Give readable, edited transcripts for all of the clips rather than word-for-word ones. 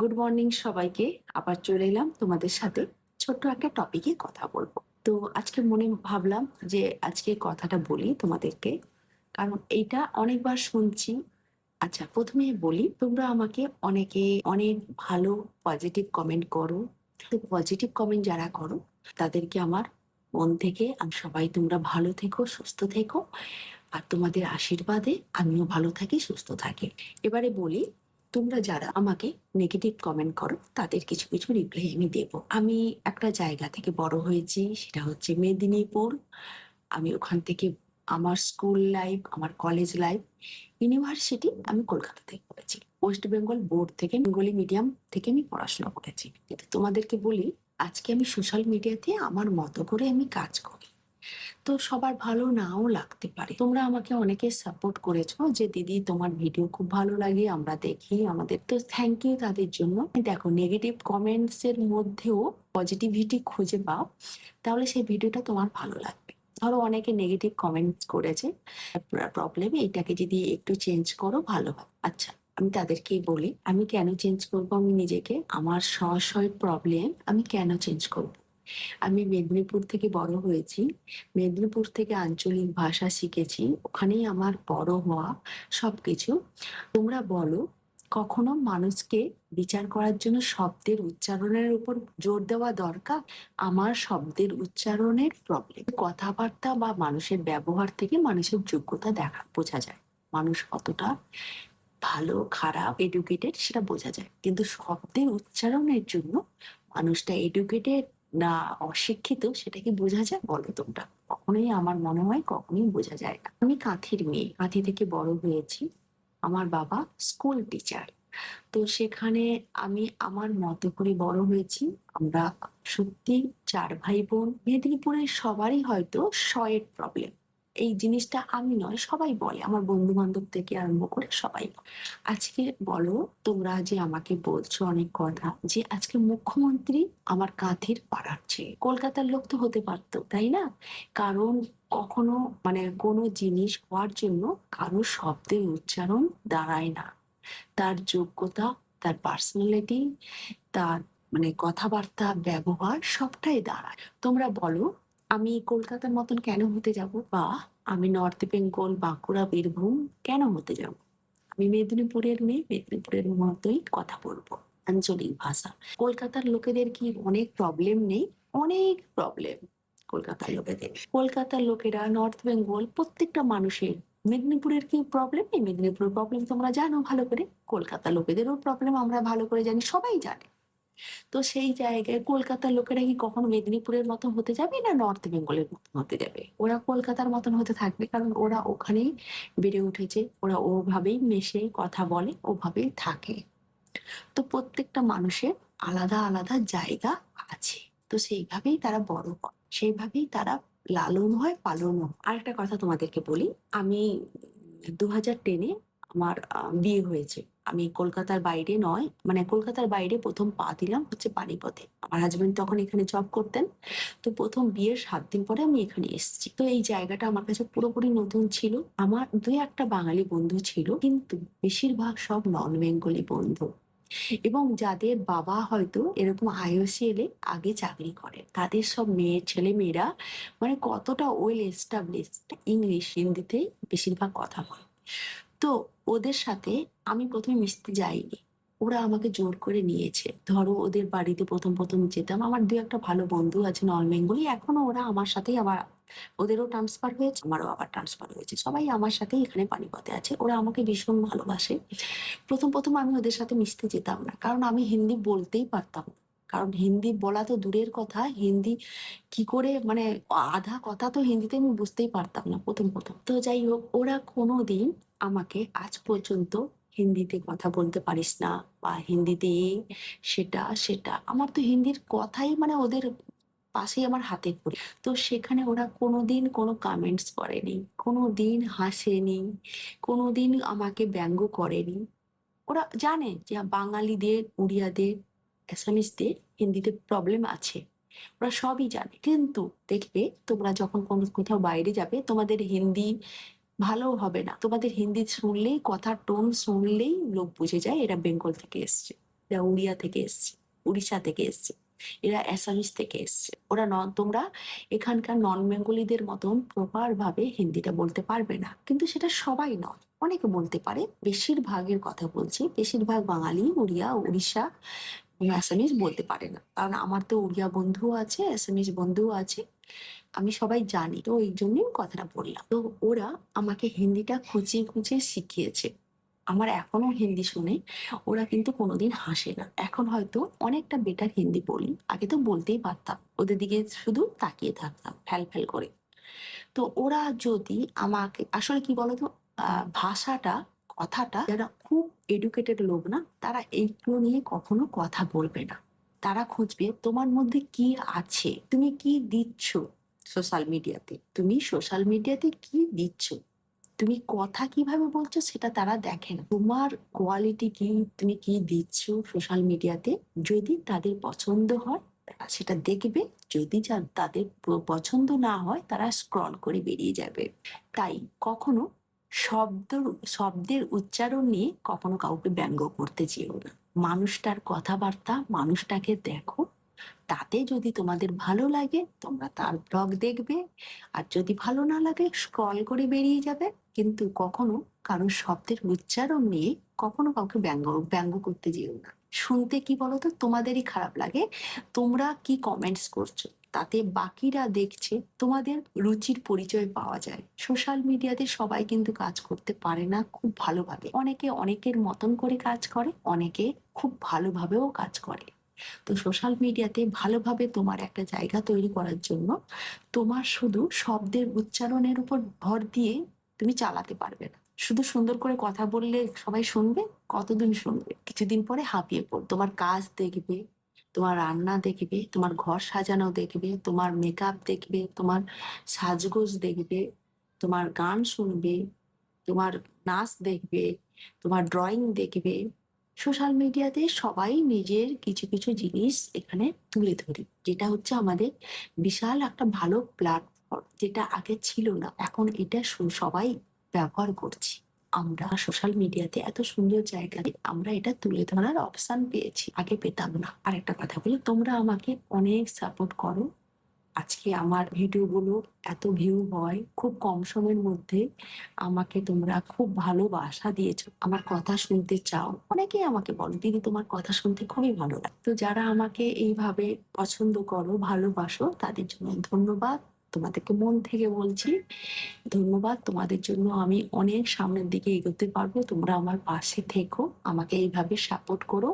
Good morning সবাইকে। আবার চলে এলাম তোমাদের সাথে ছোট্ট একটা টপিকে কথা বলবো। তো আজকে মনে ভাবলাম যে আজকে কথাটা বলি তোমাদেরকে, কারণ এইটা অনেকবার শুনছি। আচ্ছা, প্রথমে বলি, তোমরা আমাকে অনেকে অনেক ভালো পজিটিভ কমেন্ট করো। তো পজিটিভ কমেন্ট যারা করো তাদেরকে আমার মন থেকে আমি সবাই তোমরা ভালো থেকো, সুস্থ থেকো। আর তোমাদের আশীর্বাদে আমিও ভালো থাকি, সুস্থ থাকি। এবারে বলি, তোমরা যারা আমাকে নেগেটিভ কমেন্ট করো তাদের কিছু কিছু রিপ্লাই আমি দেব। আমি একটা জায়গা থেকে বড় হয়েছি, সেটা হচ্ছে মেদিনীপুর। আমি ওখান থেকে আমার স্কুল লাইফ, আমার কলেজ লাইফ, ইউনিভার্সিটি আমি কলকাতা থেকে করেছি। ওয়েস্ট বেঙ্গল বোর্ড থেকে বেঙ্গলি মিডিয়াম থেকে আমি পড়াশোনা করেছি। কিন্তু তোমাদেরকে বলি, আজকে আমি সোশ্যাল মিডিয়াতে আমার মতো করে আমি কাজ করি। তো সবার ভালো নাও লাগতে পারে। তোমরা আমাকে অনেকে সাপোর্ট করেছো যে দিদি তোমার ভিডিও খুব ভালো লাগে, আমরা দেখি, আমাদের তো থ্যাংক ইউ তাদের জন্য। দেখো, নেগেটিভ কমেন্টস এর মধ্যেও পজিটিভিটি খুঁজে পাও, তাহলে সেই ভিডিওটা তোমার ভালো লাগবে। ধরো অনেকে নেগেটিভ কমেন্টস করেছে, প্রবলেম এটাকে যদি একটু চেঞ্জ করো ভালো হয়। আচ্ছা, আমি তাদেরকেই বলি, আমি কেন চেঞ্জ করবো আমি নিজেকে, আমার স্ব প্রবলেম আমি কেন চেঞ্জ করবো। আমি মেদিনীপুর থেকে বড় হয়েছি, মেদিনীপুর থেকে আঞ্চলিক ভাষা শিখেছি, ওখানেই আমার বড় হওয়া সবকিছু। তোমরা বলো, কখনো মানুষকে বিচার করার জন্য শব্দের উচ্চারণের উপর জোর দেওয়া দরকার? আমার শব্দের উচ্চারণের প্রবলেম। কথাবার্তা বা মানুষের ব্যবহার থেকে মানুষের যোগ্যতা বোঝা যায়, মানুষ কতটা ভালো খারাপ এডুকেটেড সেটা বোঝা যায়, কিন্তু শব্দের উচ্চারণের জন্য মানুষটা এডুকেটেড না অশিক্ষিত সেটা কি বোঝা যায় বলো তোমরা? কখনোই, আমার মনে হয় কখনোই বোঝা যায় না। আমি কাঁথির মেয়ে, কাঁথি থেকে বড় হয়েছি। আমার বাবা স্কুল টিচার। তো সেখানে আমি আমার মতো করে বড় হয়েছি। আমরা সত্যি চার ভাই বোন। মেদিনীপুরের সবারই হয়তো এর প্রবলেম, এই জিনিসটা আমি নয় সবাই বলে, আমার বন্ধু বান্ধব থেকে আরম্ভ করে সবাই বলে। আজকে বলো, তোমরা যে আমাকে বলছো অনেক কথা, যে আজকে মুখ্যমন্ত্রী আমার কাঁথির পাড়ার ছেলে, কলকাতার লোক তো হতে পারতো, তাই না? কারণ কখনো কোনো জিনিস হওয়ার জন্য কারো শব্দের উচ্চারণ দাঁড়ায় না, তার যোগ্যতা, তার পার্সোনালিটি, তার কথাবার্তা ব্যবহার সবটাই দাঁড়ায়। তোমরা বলো, আমি কলকাতার মতন কেন হতে যাব, বা আমি নর্থ বেঙ্গল, বাঁকুড়া, বীরভূম কেন হতে যাব? আমি মেদিনীপুরের মেয়ে, মেদিনীপুরের মতোই কথা বলবো, আঞ্চলিক ভাষা। কলকাতার লোকেদের কি অনেক প্রবলেম নেই? অনেক প্রবলেম কলকাতার লোকেদের। কলকাতার লোকেরা, নর্থ বেঙ্গল, প্রত্যেকটা মানুষের। মেদিনীপুরের কি প্রবলেম নেই? মেদিনীপুরের প্রবলেম তোমরা জানো ভালো করে, কলকাতার লোকেদেরও প্রবলেম আমরা ভালো করে জানি, সবাই জানে। তো সেই জায়গায় কলকাতার লোকেরা কি কখনো মেদিনীপুরের মতন হতে যাবে, না নর্থ বেঙ্গলের মতন হতে যাবে? ওরা কলকাতার মতন হতে থাকবে, কারণ ওরা ওখানেই বেড়ে উঠেছে, ওরা ওভাবেই মেশে কথা বলে, ওভাবেই থাকে। তো প্রত্যেকটা মানুষের আলাদা আলাদা জায়গা আছে, তো সেইভাবেই তারা বড় হয়, সেইভাবেই তারা লালন হয়, পালন হয়। আরেকটা কথা তোমাদেরকে বলি, আমি 2010-এ আমার বিয়ে হয়েছে। আমি কলকাতার বাইরে নয়, কলকাতার বাইরে প্রথম পা দিলাম হচ্ছে পানিপথে। আমার হাজবেন্ড তখন এখানে জব করতেন। তো প্রথম বিয়ের 7 দিন পরে আমি এখানে এসেছি। তো এই জায়গাটা আমার কাছে পুরোপুরি নতুন ছিল। আমার দুই একটা বাঙালি বন্ধু ছিল, কিন্তু বেশিরভাগ সব নন বেঙ্গলি বন্ধু, এবং যাদের বাবা হয়তো এরকম আইওসিএল এ আগে চাকরি করে, তাদের সব ছেলে মেয়েরা কতটা ওয়েল এস্টাবলিশড, ইংলিশ হিন্দিতে বেশিরভাগ কথা বলে। তো ওদের সাথে আমি প্রথমে মিশতে যাইনি, ওরা আমাকে জোর করে নিয়েছে। ধরো ওদের বাড়িতে প্রথম প্রথম যেতাম, আমার দু একটা ভালো বন্ধু আছে নন বেঙ্গলি, এখনো ওরা আমার সাথেই, আবার ওদেরও ট্রান্সফার হয়েছে, আমারও আবার ট্রান্সফার হয়েছে, সবাই আমার সাথেই এখানে পানিপথে আছে। ওরা আমাকে ভীষণ ভালোবাসে। প্রথম প্রথম আমি ওদের সাথে মিশতে যেতাম না, কারণ আমি হিন্দি বলতেই পারতাম না। কারণ হিন্দি বলা তো দূরের কথা, হিন্দি কি করে আধা কথা তো হিন্দিতে আমি বুঝতেই পারতাম না প্রথম প্রথম। তো যাই হোক, ওরা কোনোদিন আমাকে আজ পর্যন্ত হিন্দিতে কথা বলতে পারিস না, বা হিন্দিতে সেটা সেটা, আমার তো হিন্দির কথাই ওদের পাশেই আমার হাতে খড়ি। তো সেখানে ওরা কোনোদিন কোনো কমেন্টস করেনি, কোনোদিন হাসেনি, কোনোদিন আমাকে ব্যঙ্গ করেনি। ওরা জানে যে বাঙালিদের, উড়িয়াদের, অ্যাসামিসদের হিন্দিতে প্রবলেম আছে, ওরা সবই জানে। কিন্তু দেখবে, তোমরা যখন কোনো কোথাও বাইরে যাবে, তোমাদের হিন্দি ভালো হবে না, তোমাদের হিন্দি শুনলেই, কথার টোন শুনলেই লোক বুঝে যায় এরা বেঙ্গল থেকে এসছে। এরা উড়িয়া থেকে এসছে, উড়িষ্যা থেকে এসছে, এরা অ্যাসামিস থেকে এসছে। ওরা তোমরা এখানকার নন বেঙ্গলিদের মতন প্রপার ভাবে হিন্দিটা বলতে পারবে না, কিন্তু সেটা সবাই নয়, অনেকে বলতে পারে। বেশিরভাগের কথা বলছি, বেশিরভাগ বাঙালি উড়িয়া, উড়িষ্যা, অ্যাসামিস বলতে পারে না। কারণ আমার তো উড়িয়া বন্ধুও আছে, অ্যাসামিস বন্ধুও আছে, আমি সবাই জানি। তো এই জন্যই কথাটা বললাম। তো ওরা আমাকে হিন্দিটা খুঁচিয়ে খুঁচিয়ে শিখিয়েছে। আমার এখনো হিন্দি শুনে ওরা কিন্তু কোনোদিন হাসে না। এখন হয়তো অনেকটা বেটার হিন্দি বলি, আগে তো বলতেই পারতাম, ওদের দিকে শুধু তাকিয়ে থাকতাম ফ্যাল ফ্যাল করে। তো ওরা যদি আমাকে, আসলে কি বলতো, ভাষাটা, কথাটা, যারা খুব এডুকেটেড লোক না, তারা এইগুলো নিয়ে কখনো কথা বলবে না। তারা খুঁজবে তোমার মধ্যে কি আছে, তুমি কি দিচ্ছ সোশ্যাল মিডিয়াতে, তুমি সোশ্যাল মিডিয়াতে কি দিচ্ছ, তুমি কথা কিভাবে বলছো সেটা তারা দেখে না। তোমার কোয়ালিটি কি, তুমি কি দিচ্ছ সোশ্যাল মিডিয়াতে, যদি তাদের পছন্দ হয় তারা সেটা দেখবে, যদি তাদের পছন্দ না হয় তারা স্ক্রল করে বেরিয়ে যাবে। তাই কখনো শব্দ শব্দের উচ্চারণ নিয়ে কখনো কাউকে ব্যঙ্গ করতে চেও না। মানুষটার কথাবার্তা, মানুষটাকে দেখো, তাতে যদি তোমাদের ভালো লাগে তোমরা তার ব্লগ দেখবে, আর যদি ভালো না লাগে স্ক্রল করে বেরিয়ে যাবে। কিন্তু কখনো কারোর শব্দের উচ্চারণ নিয়ে কখনো কাউকে ব্যঙ্গ ব্যঙ্গ করতে যেও না। শুনতে কি বলতো, তোমাদেরই খারাপ লাগে, তোমরা কি কমেন্টস করছো, তাতে বাকিরা দেখছে, তোমাদের রুচির পরিচয় পাওয়া যায়। সোশ্যাল মিডিয়াতে সবাই কিন্তু কাজ করতে পারে না খুব ভালোভাবে, অনেকে অনেকের মতন করে কাজ করে, অনেকে খুব ভালোভাবেও কাজ করে। তো সোশ্যাল মিডিয়াতে ভালোভাবে তোমার একটা জায়গা তৈরি করার জন্য তোমার শুধু শব্দের উচ্চারণের উপর ভর দিয়ে তুমি চালাতে পারবে না। শুধু সুন্দর করে কথা বললে সবাই শুনবে, কতদিন শুনবে, কিছুদিন পরে হাঁপিয়ে পড়। তোমার কাজ দেখবে, তোমার রান্না দেখবে, তোমার ঘর সাজানো দেখবে, তোমার মেকআপ দেখবে, তোমার সাজগোজ দেখবে, তোমার গান শুনবে, তোমার নাচ দেখবে, তোমার ড্রয়িং দেখবে। সোশ্যাল মিডিয়াতে সবাই নিজের কিছু কিছু জিনিস এখানে তুলে ধরি, যেটা হচ্ছে আমাদের বিশাল একটা ভালো প্ল্যাটফর্ম, যেটা আগে ছিল না, এখন এটা সবাই ব্যবহার করছি। আমরা সোশ্যাল মিডিয়াতে এত সুন্দর জায়গা, আমরা এটা তুলে ধরার অপশন পেয়েছি, আগে পেতাম না। আর একটা কথা বলি, তোমরা আমাকে অনেক সাপোর্ট করো। আজকে আমার ভিডিওগুলো এত ভিউ হয় খুব কম সময়ের মধ্যে, আমাকে তোমরা খুব ভালোবাসা দিয়েছো, আমার কথা শুনতে চাও, অনেকেই আমাকে বলো দিদি তোমার কথা শুনতে খুবই ভালো লাগে। তো যারা আমাকে এইভাবে পছন্দ করো, ভালোবাসো, তাদের জন্য ধন্যবাদ। তোমাদেরকে মন থেকে বলছি ধন্যবাদ। তোমাদের জন্য আমি অনেক সামনের দিকে এগোতে পারবো, তোমরা আমার পাশে থেকো, আমাকে এইভাবে সাপোর্ট করো।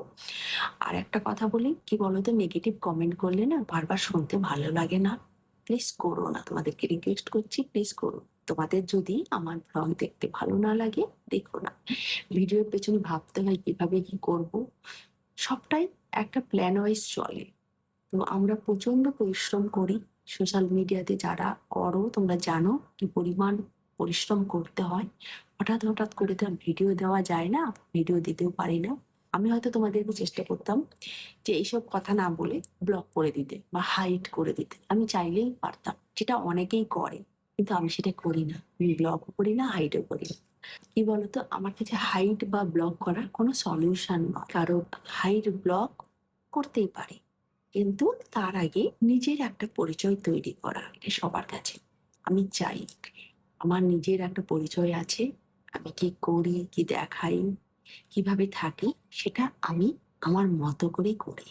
আর একটা কথা বলি, কি বলতো, নেগেটিভ কমেন্ট করলে না বারবার শুনতে ভালো লাগে না, প্লিজ করো না, তোমাদেরকে রিকোয়েস্ট করছি, প্লিজ করো। তোমাদের যদি আমার ব্লগ দেখতে ভালো না লাগে, দেখো না। ভিডিওর পেছনে ভাবতে হয় কিভাবে কি করব, সবটাই একটা প্ল্যান ওয়াইজ চলে। তো আমরা প্রচন্ড পরিশ্রম করি সোশ্যাল মিডিয়াতে, যারা করো তোমরা জানো কি পরিমাণ পরিশ্রম করতে হয়। হঠাৎ হঠাৎ করে তো ভিডিও দেওয়া যায় না, ভিডিও দিতেও পারি না। আমি হয়তো তোমাদেরকে চেষ্টা করতাম যে এইসব কথা না বলে ব্লক করে দিতে বা হাইড করে দিতে, আমি চাইলেই পারতাম, যেটা অনেকেই করে, কিন্তু আমি সেটা করি না। আমি ব্লকও করি না, হাইডও করি না। কি বলতো, আমার কাছে হাইড বা ব্লক করার কোনো সলিউশন নয়। কারো হাইড ব্লক করতেই পারে, কিন্তু তার আগে নিজের একটা পরিচয় তৈরি করা, এটা সবার কাছে। আমি চাই আমার নিজের একটা পরিচয় আছে, আমি কি করি, কি দেখাই, কিভাবে থাকি, সেটা আমি আমার মতো করে করি।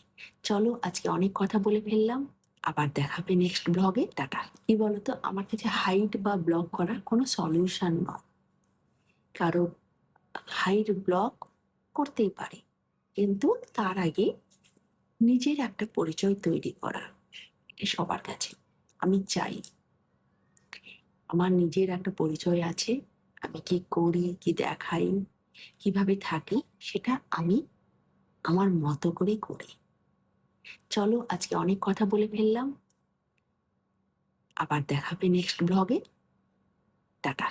চলো, আজকে অনেক কথা বলে ফেললাম, আবার দেখাবে নেক্সট ব্লগে। টাটা। কি বলতো, আমার কাছে হাইড বা ব্লক করার কোনো সলিউশন নয়। কারো হাইড ব্লক করতেই পারে, কিন্তু তার আগে নিজের একটা পরিচয় তৈরি করা, এটা সবার কাছে। আমি চাই আমার নিজের একটা পরিচয় আছে, আমি কি করি, কি দেখাই, কিভাবে থাকি, সেটা আমি আমার মতো করে করি। চলো, আজকে অনেক কথা বলে ফেললাম, আবার দেখাবে নেক্সট ব্লগে। টাটা।